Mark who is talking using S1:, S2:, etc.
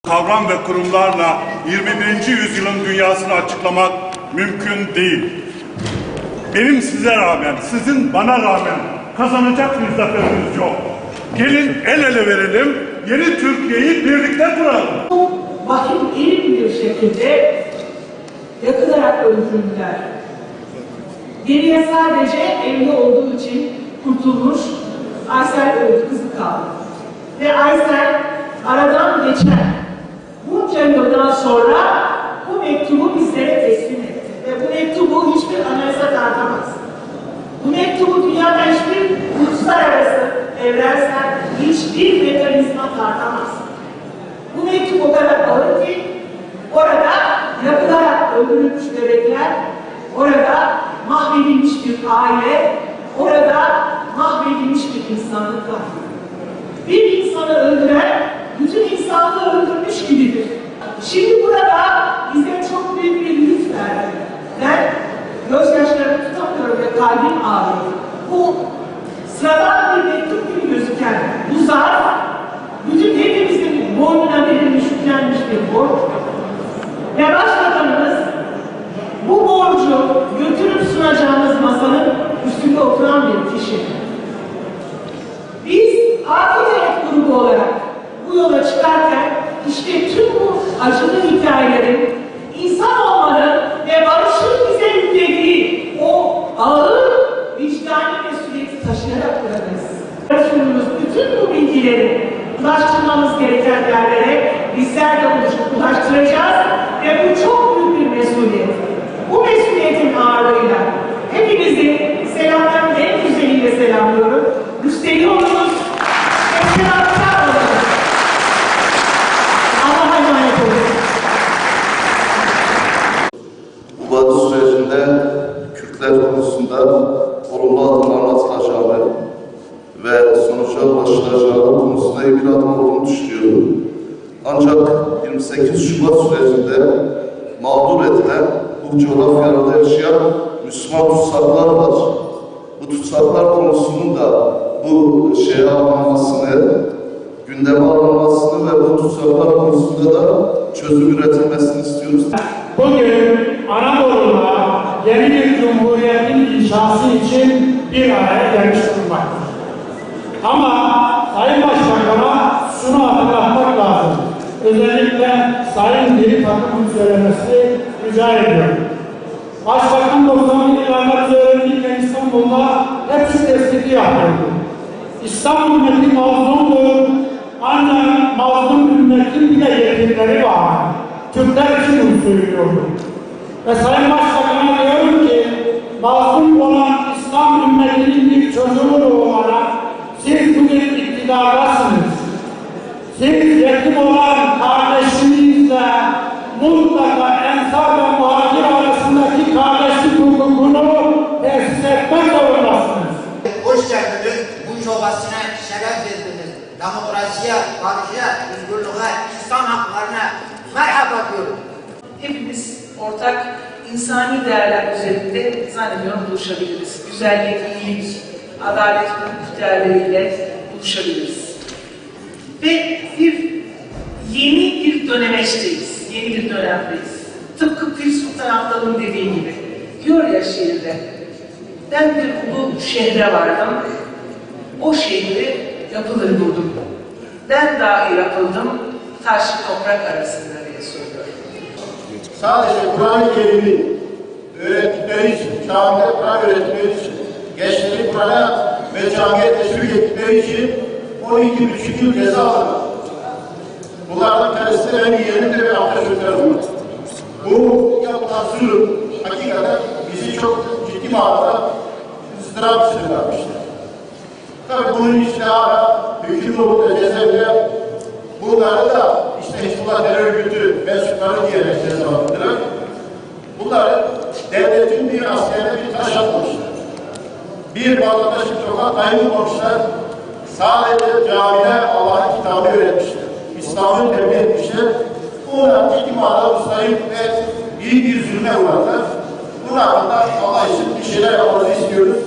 S1: Kavram ve kurumlarla 21. yüzyılın dünyasını açıklamak mümkün değil. Benim size rağmen, sizin bana rağmen kazanacak bir zaferimiz yok. Gelin el ele verelim, yeni Türkiye'yi birlikte kuralım.
S2: Vahim elim bir şekilde yakılarak öldürüldüler. Geriye sadece evli olduğu için kurtulmuş Aysel kızı kaldı. Ve Aysel aradan geçen bunca yıldan sonra bu mektubu bizlere teslim etti. Ve bu mektubu hiçbir anayasa tartamaz. Bu mektubu dünyada hiçbir uluslararası, evrensel, hiçbir mekanizma tartamaz. Bu mektup o kadar ağır ki orada yakılarak öldürülmüş bebekler, orada mahvedilmiş bir aile, orada mahvedilmiş bir insanlık var. Bir insanı öldüren bütün insanlığı öldürmüş gibidir. Şimdi burada bize çok büyük bir yük verdi. Ben gözyaşlarımı tutamıyorum ve kalbim ağrıyor. Bu sıradan bir mektup gibi gözüken bu zarf bütün hepimizin boynuna verilmiş, yüklenmiş bir borç. Ve Başbakanımız bu borcu götürüp sunacağımız masanın üstünde oturan bir kişi. Biz Akil Heyet grubu olarak bu yola çıkarken işte tüm bu acılı hikayelerin insan olmanın ve barışın bize yüklediği o ağır vicdani mesuliyeti taşıyarak buradayız. Sunduğumuz bütün bu bilgileri ulaştırmamız gereken yerlere bizler de ulaştıracağız ve bu çok büyük bir mesuliyet. Bu mesuliyetin ağırlığıyla hepinizi selamların en güzeliyle selamlıyorum. Müstehioğlu'nuz ve selamlar olun. Allah'a emanet olun.
S3: Bu batı sürecinde Kürtler konusunda olumlu adımların atılacağını ve sonuca ulaşılacağı konusunda iyi bir adım olduğunu düşünüyorum. Ancak 28 Şubat sürecinde mağdur edilen, bu coğrafyada yaşayan Müslüman tutsaklar var. Bu tutsaklar konusunun da bu şeye alınmasını, gündeme alınmasını ve bu tutsaklar konusunda da çözüm üretilmesini istiyoruz.
S4: Bugün Anadolu'da yeni bir cumhuriyetin inşası için bir araya gelmiş bulunmaktadır. Ama Sayın Başbakan'a şunu hatırlatmak lazım. Özellikle Sayın Diri Takım'ın söylemesini rica ediyorum. Başbakan 90'lı yıllarda öğrenirken İstanbul'da hep şu tespiti yapıyordu. İslam ümmeti mazlumdur, ancak mazlum ümmetin bir de yetimleri var. Türkler için bunu söylüyordu. Ve Sayın Başbakan'a diyorum ki, mazlum olan İslam ümmetinin bir çocuğu olarak siz bugün iktidardasınız. Siz yetim olan kardeşinizle mutlaka ensar ve muhacir arasındaki kardeşlik hukukunu tesis etmek zorundasınız.
S5: Hoş geldiniz. Bu çobasına şeref verdiniz. Demokrasiye, barışa, özgürlüğe, insan haklarına merhaba diyorum.
S2: Hepimiz ortak insani değerler üzerinde zannediyorum buluşabiliriz. Güzellik, iyilik, adalet, hukuk değerleriyle buluşabiliriz. Ve yeni bir dönemeçteyiz, yeni bir dönemdeyiz. Tıpkı Pir Sultan Abdal'ın dediği gibi, diyor ya şiirde, ben bir ulu şehre vardım, o şehri yapılır buldum. Ben dahi yapıldım, taş toprak arasında diye söylüyor.
S6: Sadece Kur'an-ı Kerim'i öğrettikleri için, camiye Kur'an öğrettikleri için, gençleri Kur'an'a ve camiye teşvik ettikleri için 12,5 yıl ceza aldılar. Bunlardan kendisi en yeğenidir ve ateşörtler. Bu yapılan zulüm hakikaten bizi çok ciddi manada ızdırap içine vermiştir. Tabii bunun içinde hala hükümlülük ve cezaevine bunları da işte Hizbullah terör örgütü mensupları diyerek cezalandırır. Bunları devletin bir askerine bir taş atmışlar. Bir vatandaşın sokak ayrılmamışlar. Sadece camide Allah'ın kitabını öğretmişler. İslam'ı tebliğ etmişler. Bunlar ciddi manada ustayıp ve iyi bir zulme uğradılar. Bunun hakkında Allah için bir şeyler yapmanızı istiyoruz.